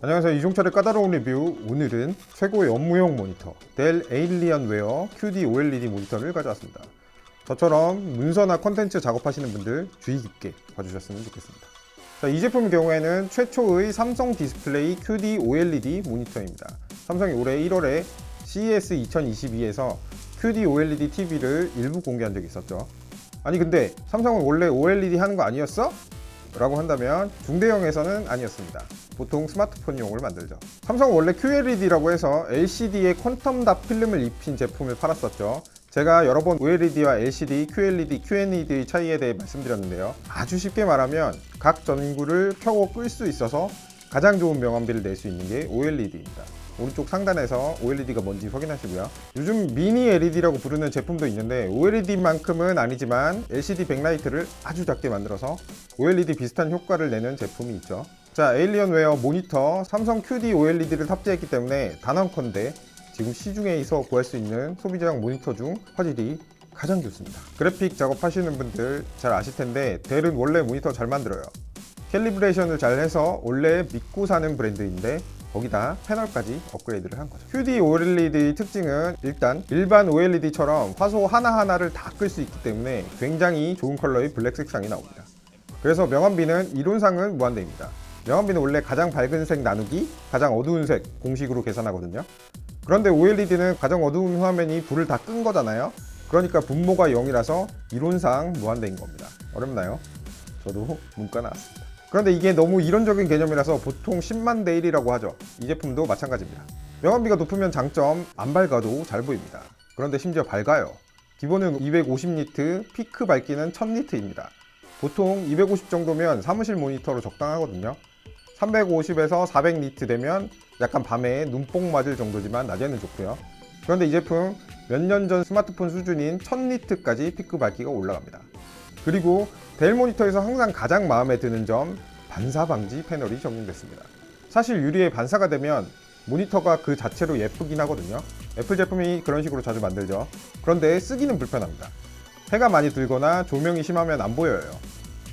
안녕하세요, 이종철의 까다로운 리뷰. 오늘은 최고의 업무용 모니터 델 에일리언웨어 QD OLED 모니터를 가져왔습니다. 저처럼 문서나 컨텐츠 작업하시는 분들 주의 깊게 봐주셨으면 좋겠습니다. 자, 이 제품의 경우에는 최초의 삼성 디스플레이 QD OLED 모니터입니다. 삼성이 올해 1월에 CES 2022에서 QD OLED TV를 일부 공개한 적이 있었죠. 아니 근데 삼성은 원래 OLED 하는 거 아니었어? 라고 한다면 중대형에서는 아니었습니다. 보통 스마트폰용을 만들죠. 삼성은 원래 QLED라고 해서 LCD에 퀀텀 닷 필름을 입힌 제품을 팔았었죠. 제가 여러 번 OLED와 LCD, QLED, QNED의 차이에 대해 말씀드렸는데요. 아주 쉽게 말하면 각 전구를 켜고 끌 수 있어서 가장 좋은 명암비를 낼 수 있는 게 OLED입니다. 오른쪽 상단에서 OLED가 뭔지 확인하시고요. 요즘 미니 LED라고 부르는 제품도 있는데 OLED만큼은 아니지만 LCD 백라이트를 아주 작게 만들어서 OLED 비슷한 효과를 내는 제품이 있죠. 자, 에일리언웨어 모니터 삼성 QD OLED를 탑재했기 때문에 단언컨대 지금 시중에서 구할 수 있는 소비자용 모니터 중 화질이 가장 좋습니다. 그래픽 작업하시는 분들 잘 아실 텐데 델은 원래 모니터 잘 만들어요. 캘리브레이션을 잘 해서 원래 믿고 사는 브랜드인데 거기다 패널까지 업그레이드를 한 거죠. QD OLED의 특징은 일단 일반 OLED처럼 화소 하나하나를 다 끌 수 있기 때문에 굉장히 좋은 컬러의 블랙 색상이 나옵니다. 그래서 명암비는 이론상은 무한대입니다. 명암비는 원래 가장 밝은 색 나누기 가장 어두운 색 공식으로 계산하거든요. 그런데 OLED는 가장 어두운 화면이 불을 다 끈 거잖아요. 그러니까 분모가 0이라서 이론상 무한대인 겁니다. 어렵나요? 저도 문과 나왔습니다. 그런데 이게 너무 이론적인 개념이라서 보통 10만 대 1이라고 하죠. 이 제품도 마찬가지입니다. 명암비가 높으면 장점, 안 밝아도 잘 보입니다. 그런데 심지어 밝아요. 기본은 250니트, 피크 밝기는 1000니트입니다. 보통 250 정도면 사무실 모니터로 적당하거든요. 350에서 400니트 되면 약간 밤에 눈뽕 맞을 정도지만 낮에는 좋고요. 그런데 이 제품 몇 년 전 스마트폰 수준인 1000니트까지 피크 밝기가 올라갑니다. 그리고 델 모니터에서 항상 가장 마음에 드는 점, 반사 방지 패널이 적용됐습니다. 사실 유리에 반사가 되면 모니터가 그 자체로 예쁘긴 하거든요. 애플 제품이 그런 식으로 자주 만들죠. 그런데 쓰기는 불편합니다. 해가 많이 들거나 조명이 심하면 안 보여요.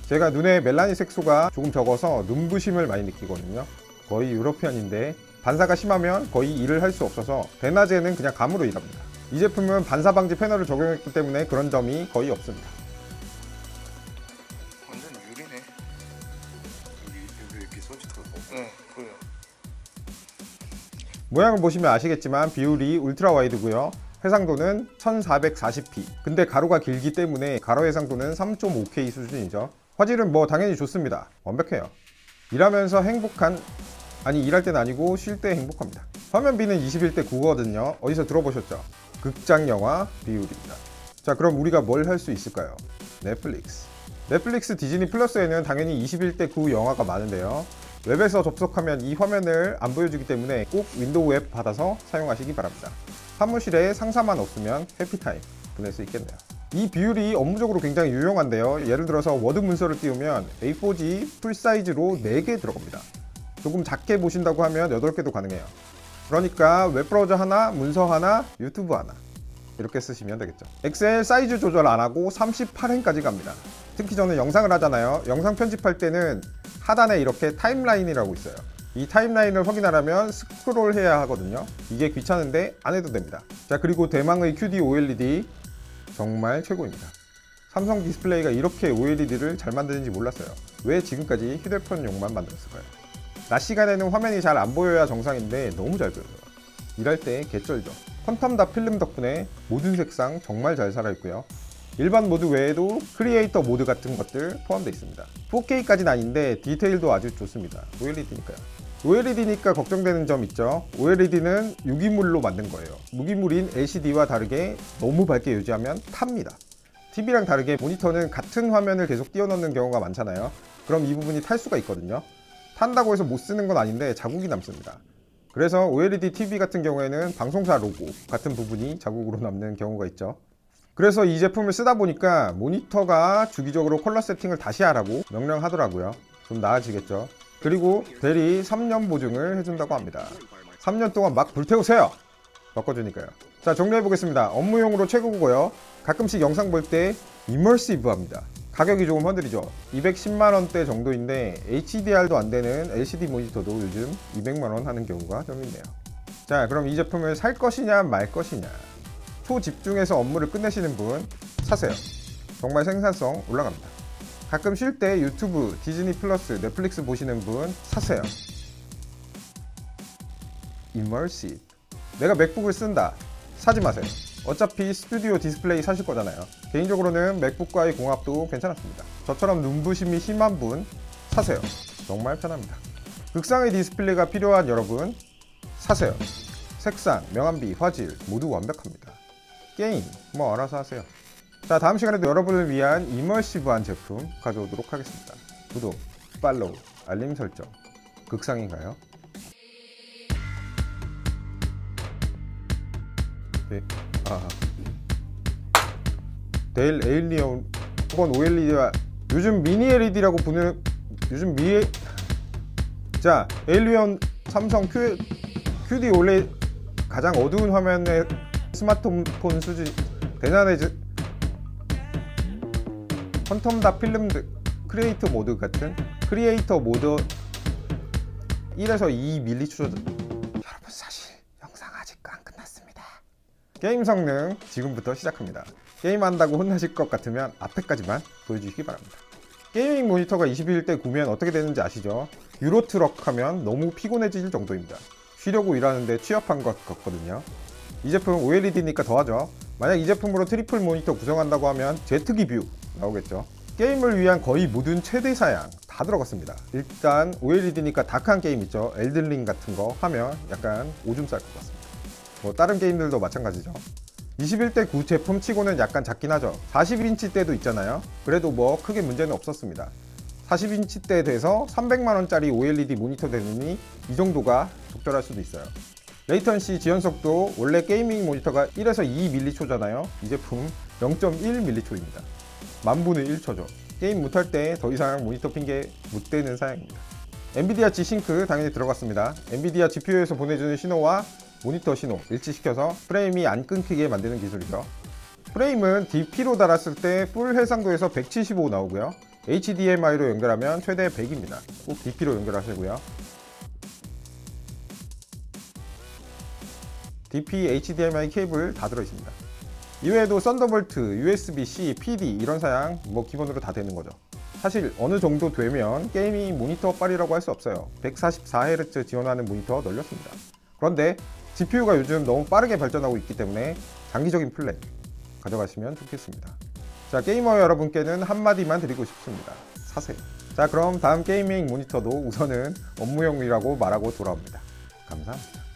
제가 눈에 멜라닌 색소가 조금 적어서 눈부심을 많이 느끼거든요. 거의 유러피언인데 반사가 심하면 거의 일을 할 수 없어서 대낮에는 그냥 감으로 일합니다. 이 제품은 반사 방지 패널을 적용했기 때문에 그런 점이 거의 없습니다. 완전 유리네. 여기 이렇게 손짓하고. 네, 보여. 모양을 보시면 아시겠지만 비율이 울트라 와이드고요. 해상도는 1440p. 근데 가로가 길기 때문에 가로 해상도는 3.5K 수준이죠. 화질은 뭐 당연히 좋습니다. 완벽해요. 일하면서 행복한, 아니 일할 때는 아니고 쉴 때 행복합니다. 화면비는 21대 9거든요. 어디서 들어보셨죠? 극장 영화 비율입니다. 자, 그럼 우리가 뭘 할 수 있을까요? 넷플릭스 디즈니 플러스에는 당연히 21대 9 영화가 많은데요. 웹에서 접속하면 이 화면을 안 보여주기 때문에 꼭 윈도우 앱 받아서 사용하시기 바랍니다. 사무실에 상사만 없으면 해피타임 보낼 수 있겠네요. 이 비율이 업무적으로 굉장히 유용한데요. 예를 들어서 워드 문서를 띄우면 A4지 풀사이즈로 4개 들어갑니다. 조금 작게 보신다고 하면 8개도 가능해요. 그러니까 웹브라우저 하나, 문서 하나, 유튜브 하나 이렇게 쓰시면 되겠죠. 엑셀 사이즈 조절 안 하고 38행까지 갑니다. 특히 저는 영상을 하잖아요. 영상 편집할 때는 하단에 이렇게 타임라인이라고 있어요. 이 타임라인을 확인하려면 스크롤 해야 하거든요. 이게 귀찮은데 안 해도 됩니다. 자, 그리고 대망의 QD OLED 정말 최고입니다. 삼성 디스플레이가 이렇게 OLED를 잘 만드는지 몰랐어요. 왜 지금까지 휴대폰용만 만들었을까요? 낮 시간에는 화면이 잘 안 보여야 정상인데 너무 잘 보여요. 일할 때 개쩔죠. 퀀텀 닷 필름 덕분에 모든 색상 정말 잘 살아있고요. 일반 모드 외에도 크리에이터 모드 같은 것들 포함되어 있습니다. 4K까지는 아닌데 디테일도 아주 좋습니다. OLED니까요. OLED니까 걱정되는 점 있죠. OLED는 유기물로 만든 거예요. 무기물인 LCD와 다르게 너무 밝게 유지하면 탑니다. TV랑 다르게 모니터는 같은 화면을 계속 띄워넣는 경우가 많잖아요. 그럼 이 부분이 탈 수가 있거든요. 탄다고 해서 못 쓰는 건 아닌데 자국이 남습니다. 그래서 OLED TV 같은 경우에는 방송사 로고 같은 부분이 자국으로 남는 경우가 있죠. 그래서 이 제품을 쓰다 보니까 모니터가 주기적으로 컬러 세팅을 다시 하라고 명령하더라고요. 좀 나아지겠죠. 그리고 델이 3년 보증을 해준다고 합니다. 3년 동안 막 불태우세요. 바꿔주니까요. 자, 정리해보겠습니다. 업무용으로 최고고요. 가끔씩 영상 볼 때 이머시브합니다. 가격이 조금 헌드리죠. 210만원대 정도인데 HDR도 안되는 LCD 모니터도 요즘 200만원 하는 경우가 좀 있네요. 자, 그럼 이 제품을 살 것이냐 말 것이냐. 초집중해서 업무를 끝내시는 분 사세요. 정말 생산성 올라갑니다. 가끔 쉴 때 유튜브, 디즈니 플러스, 넷플릭스 보시는 분 사세요. Immersive. 내가 맥북을 쓴다. 사지 마세요. 어차피 스튜디오 디스플레이 사실 거잖아요. 개인적으로는 맥북과의 공합도 괜찮았습니다. 저처럼 눈부심이 심한 분 사세요. 정말 편합니다. 극상의 디스플레이가 필요한 여러분 사세요. 색상, 명암비, 화질 모두 완벽합니다. 게임 뭐 알아서 하세요. 자, 다음 시간에도 여러분을 위한 이머시브한 제품 가져오도록 하겠습니다. 구독, 팔로우, 알림 설정. 극상인가요? 네. 델 에일리언 혹은 OLED와 요즘 미니 LED라고 부르는 자, 에일리언 삼성 QD OLED 가장 어두운 화면의 스마트폰 수준 대단해지 퀀텀 필름 크리에이터 모드 같은 크리에이터 모드 1에서 2mm 추적. 여러분 사실 영상 아직 안 끝났습니다. 게임 성능 지금부터 시작합니다. 게임한다고 혼나실 것 같으면 앞에까지만 보여주시기 바랍니다. 게이밍 모니터가 21대 9면 어떻게 되는지 아시죠? 유로트럭 하면 너무 피곤해질 정도입니다. 쉬려고 일하는데 취업한 것 같거든요. 이 제품 OLED니까 더하죠. 만약 이 제품으로 트리플 모니터 구성한다고 하면 제트기 뷰 나오겠죠. 게임을 위한 거의 모든 최대 사양 다 들어갔습니다. 일단 OLED니까 다크한 게임 있죠. 엘든링 같은 거 하면 약간 오줌 쌀 것 같습니다. 뭐 다른 게임들도 마찬가지죠. 21대 9 제품 치고는 약간 작긴 하죠. 40인치 대도 있잖아요. 그래도 뭐 크게 문제는 없었습니다. 40인치 대 돼서 300만원짜리 OLED 모니터 되느니 이 정도가 적절할 수도 있어요. 레이턴시 지연속도 원래 게이밍 모니터가 1에서 2mC잖아요. 이 제품 0.1mC입니다. 만분의 1초죠. 게임 못할 때 더 이상 모니터 핑계 못 대는 사양입니다. 엔비디아 G싱크 당연히 들어갔습니다. 엔비디아 GPU에서 보내주는 신호와 모니터 신호 일치시켜서 프레임이 안 끊기게 만드는 기술이죠. 프레임은 DP로 달았을 때 풀 해상도에서 175 나오고요. HDMI로 연결하면 최대 100입니다. 꼭 DP로 연결하시고요. DP, HDMI 케이블 다 들어있습니다. 이외에도 썬더볼트, USB-C, PD 이런 사양 뭐 기본으로 다 되는 거죠. 사실 어느 정도 되면 게이밍 모니터 빨이라고 할 수 없어요. 144Hz 지원하는 모니터 널렸습니다. 그런데 GPU가 요즘 너무 빠르게 발전하고 있기 때문에 장기적인 플랜 가져가시면 좋겠습니다. 자, 게이머 여러분께는 한마디만 드리고 싶습니다. 사세요. 자, 그럼 다음 게이밍 모니터도 우선은 업무용이라고 말하고 돌아옵니다. 감사합니다.